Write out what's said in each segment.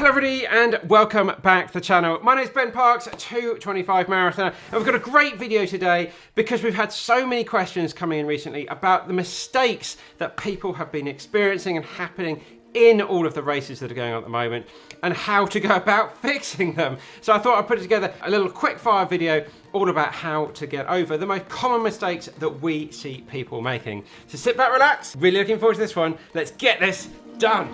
Hello everybody and welcome back to the channel. My name is Ben Parks, 225 Marathoner, and we've got a great video today because we've had so many questions coming in recently about the mistakes that people have been experiencing and happening in all of the races that are going on at the moment and how to go about fixing them. So I thought I'd put together a little quick fire video all about how to get over the most common mistakes that we see people making. So sit back, relax, really looking forward to this one. Let's get this done.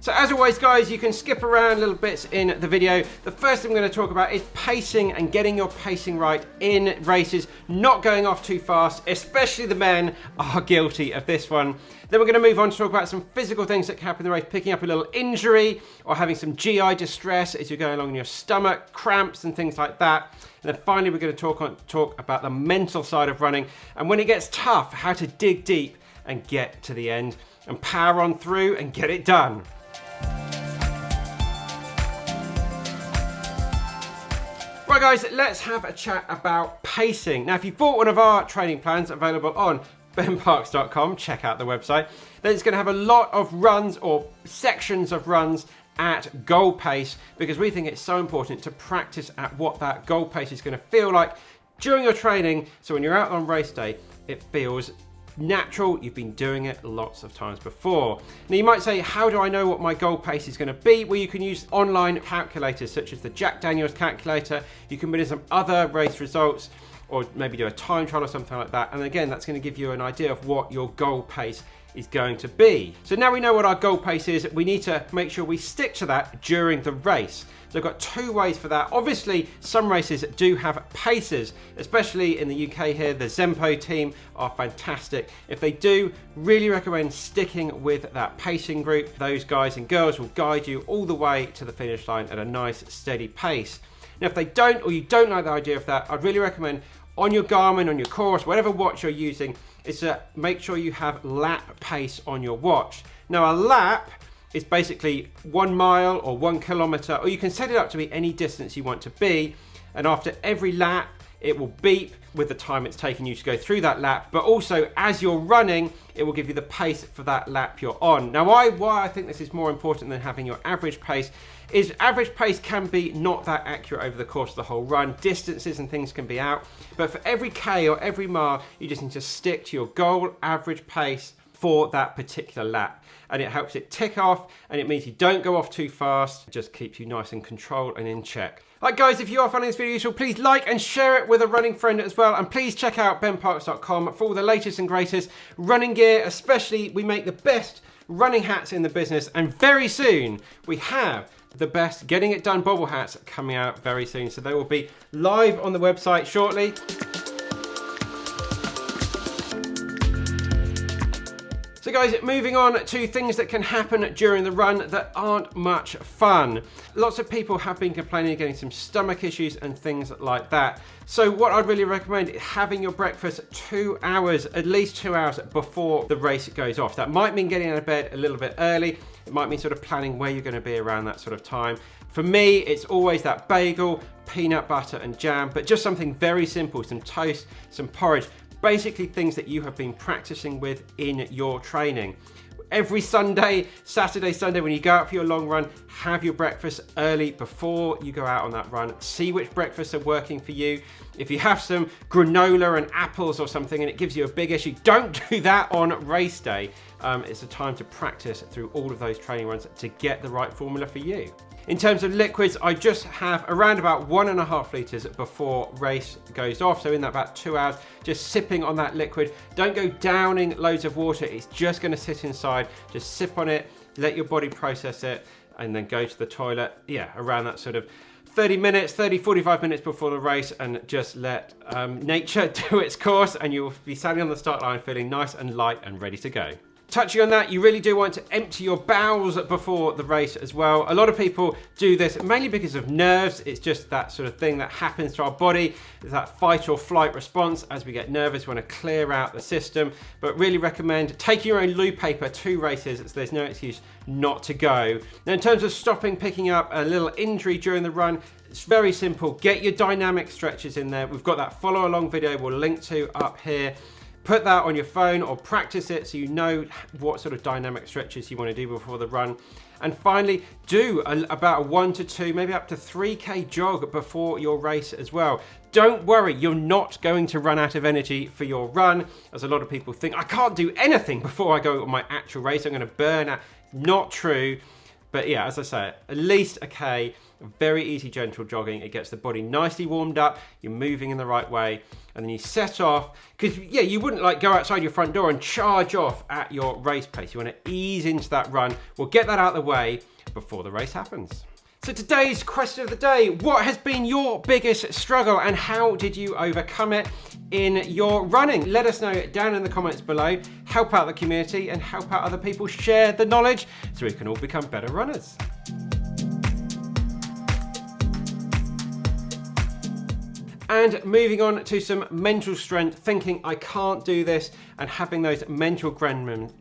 So as always guys, you can skip around little bits in the video. The first thing I'm going to talk about is pacing and getting your pacing right in races, not going off too fast, especially the men are guilty of this one. Then we're going to move on to talk about some physical things that can happen in the race, picking up a little injury or having some GI distress as you're going along in your stomach, cramps and things like that. And then finally we're going to talk about the mental side of running and when it gets tough, how to dig deep and get to the end and power on through and get it done. Right guys, let's have a chat about pacing. Now if you bought one of our training plans available on benparks.com, check out the website, then it's going to have a lot of runs or sections of runs at goal pace because we think it's so important to practice at what that goal pace is going to feel like during your training, so when you're out on race day it feels natural, you've been doing it lots of times before. Now you might say, how do I know what my goal pace is going to be? Well, you can use online calculators such as the Jack Daniels calculator. You can put in some other race results or maybe do a time trial or something like that. And again, that's going to give you an idea of what your goal pace is going to be. So now we know what our goal pace is, we need to make sure we stick to that during the race. So I've got two ways for that. Obviously, some races do have pacers, especially in the UK here. The Zempo team are fantastic. If they do, really recommend sticking with that pacing group. Those guys and girls will guide you all the way to the finish line at a nice, steady pace. Now, if they don't, or you don't like the idea of that, I'd really recommend on your Garmin, on your Course, whatever watch you're using, is to make sure you have lap pace on your watch. Now, a lap is basically 1 mile or 1 kilometer, or you can set it up to be any distance you want to be. And after every lap, it will beep with the time it's taken you to go through that lap. But also as you're running, it will give you the pace for that lap you're on. Now, why I think this is more important than having your average pace is average pace can be not that accurate over the course of the whole run. Distances and things can be out. But for every K or every mile, you just need to stick to your goal average pace for that particular lap. And it helps it tick off and it means you don't go off too fast. It just keeps you nice and controlled and in check. Right guys, if you are finding this video useful, please like and share it with a running friend as well. And please check out benparks.com for all the latest and greatest running gear. Especially, we make the best running hats in the business. And very soon, we have the best Getting It Done bobble hats coming out very soon. So they will be live on the website shortly. So guys, moving on to things that can happen during the run that aren't much fun. Lots of people have been complaining of getting some stomach issues and things like that. So what I'd really recommend is having your breakfast 2 hours, at least 2 hours before the race goes off. That might mean getting out of bed a little bit early. It might mean sort of planning where you're going to be around that sort of time. For me, it's always that bagel, peanut butter and jam, but just something very simple, some toast, some porridge. Basically things that you have been practicing with in your training. Every Sunday, Saturday, Sunday, when you go out for your long run, have your breakfast early before you go out on that run. See which breakfasts are working for you. If you have some granola and apples or something and it gives you a big issue, don't do that on race day. It's a time to practice through all of those training runs to get the right formula for you. In terms of liquids, I just have around about 1.5 litres before race goes off. So in that about 2 hours, just sipping on that liquid. Don't go downing loads of water. It's just going to sit inside. Just sip on it, let your body process it, and then go to the toilet. Yeah, around that sort of 45 minutes before the race, and just let nature do its course, and you will be standing on the start line feeling nice and light and ready to go. Touching on that, you really do want to empty your bowels before the race as well. A lot of people do this mainly because of nerves. It's just that sort of thing that happens to our body. It's that fight or flight response. As we get nervous, we want to clear out the system, but really recommend taking your own loo paper to races so there's no excuse not to go. Now, in terms of stopping, picking up a little injury during the run, it's very simple. Get your dynamic stretches in there. We've got that follow along video we'll link to up here. Put that on your phone or practice it so you know what sort of dynamic stretches you want to do before the run. And finally, do about a 1 to 2, maybe up to 3K jog before your race as well. Don't worry, you're not going to run out of energy for your run, as a lot of people think, I can't do anything before I go on my actual race, I'm going to burn out. Not true. But yeah, as I say, at least a K, very easy, gentle jogging. It gets the body nicely warmed up, you're moving in the right way, and then you set off. Because yeah, you wouldn't like go outside your front door and charge off at your race pace. You want to ease into that run. We'll get that out of the way before the race happens. So today's question of the day, what has been your biggest struggle and how did you overcome it in your running? Let us know down in the comments below. Help out the community and help out other people share the knowledge so we can all become better runners. And moving on to some mental strength, thinking I can't do this and having those mental gremlins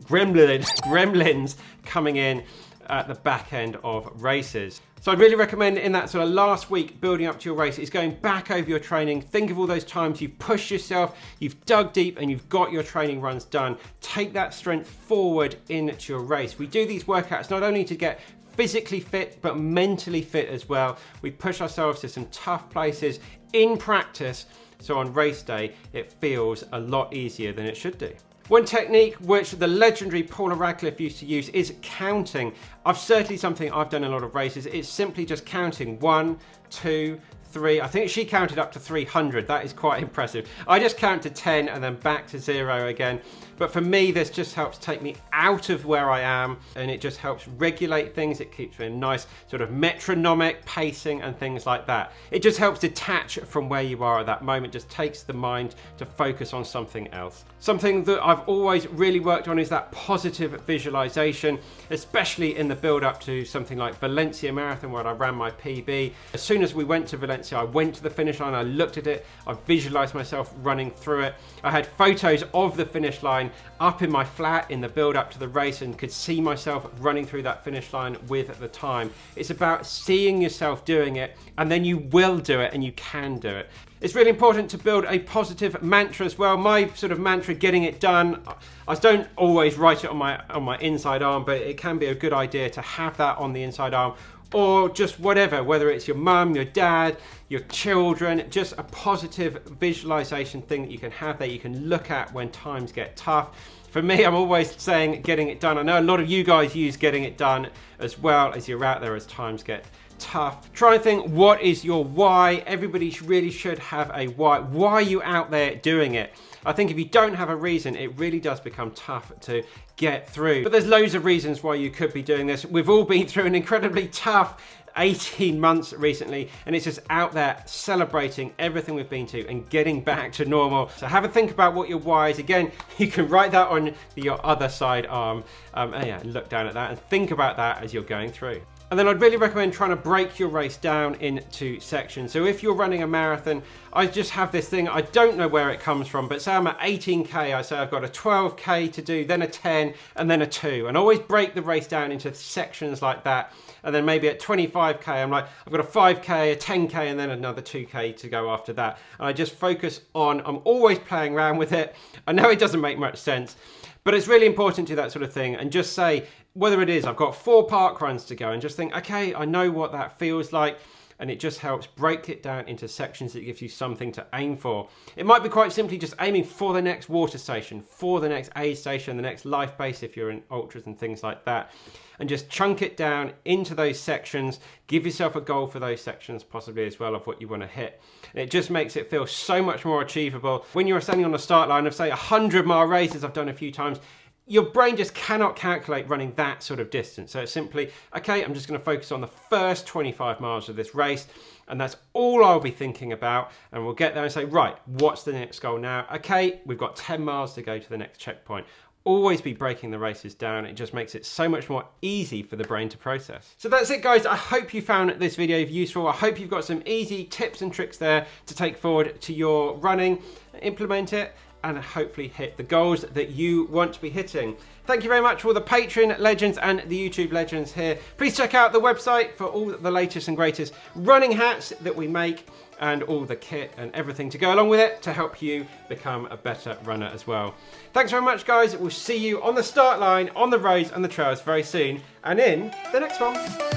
coming in at the back end of races. So I'd really recommend in that sort of last week building up to your race is going back over your training. Think of all those times you've pushed yourself, you've dug deep and you've got your training runs done. Take that strength forward into your race. We do these workouts not only to get physically fit, but mentally fit as well. We push ourselves to some tough places in practice. So on race day, it feels a lot easier than it should do. One technique which the legendary Paula Radcliffe used to use is counting. Certainly something I've done in a lot of races. It's simply just counting 1, 2, 3. I think she counted up to 300. That is quite impressive. I just count to 10 and then back to 0 again. But for me, this just helps take me out of where I am and it just helps regulate things. It keeps me in nice sort of metronomic pacing and things like that. It just helps detach from where you are at that moment, just takes the mind to focus on something else. Something that I've always really worked on is that positive visualization, especially in the build up to something like Valencia Marathon where I ran my PB. As soon as we went to Valencia, I went to the finish line, I looked at it, I visualized myself running through it. I had photos of the finish line up in my flat in the build up to the race and could see myself running through that finish line with the time. It's about seeing yourself doing it and then you will do it and you can do it. It's really important to build a positive mantra as well. My sort of mantra, getting it done, I don't always write it on my inside arm, but it can be a good idea to have that on the inside arm, or just whatever, whether it's your mum, your dad, your children, just a positive visualization thing that you can have that you can look at when times get tough. For me, I'm always saying getting it done. I know a lot of you guys use getting it done as well as you're out there as times get tough. Try and think, what is your why? Everybody really should have a why. Why are you out there doing it? I think if you don't have a reason, it really does become tough to get through. But there's loads of reasons why you could be doing this. We've all been through an incredibly tough 18 months recently, and it's just out there celebrating everything we've been to and getting back to normal. So have a think about what your why is. Again, you can write that on your other side arm and yeah, look down at that and think about that as you're going through. And then I'd really recommend trying to break your race down into sections. So if you're running a marathon, I just have this thing, I don't know where it comes from, but say I'm at 18K, I say I've got a 12K to do, then a 10, and then a 2. And I always break the race down into sections like that. And then maybe at 25K, I'm like, I've got a 5K, a 10K, and then another 2K to go after that. And I just focus on, I'm always playing around with it. I know it doesn't make much sense, but it's really important to do that sort of thing and just say, whether it is, I've got 4 park runs to go and just think, okay, I know what that feels like. And it just helps break it down into sections that gives you something to aim for. It might be quite simply just aiming for the next water station, for the next aid station, the next life base if you're in ultras and things like that. And just chunk it down into those sections. Give yourself a goal for those sections possibly as well of what you want to hit. And it just makes it feel so much more achievable. When you're standing on the start line of say 100-mile races I've done a few times, your brain just cannot calculate running that sort of distance. So it's simply, okay, I'm just going to focus on the first 25 miles of this race, and that's all I'll be thinking about. And we'll get there and say, right, what's the next goal now? Okay, we've got 10 miles to go to the next checkpoint. Always be breaking the races down. It just makes it so much more easy for the brain to process. So that's it, guys. I hope you found this video useful. I hope you've got some easy tips and tricks there to take forward to your running, implement it, and hopefully hit the goals that you want to be hitting. Thank you very much for all the Patreon legends and the YouTube legends here. Please check out the website for all the latest and greatest running hats that we make. and all the kit and everything to go along with it to help you become a better runner as well. Thanks very much, guys. We'll see you on the start line, on the roads and the trails very soon, and in the next one.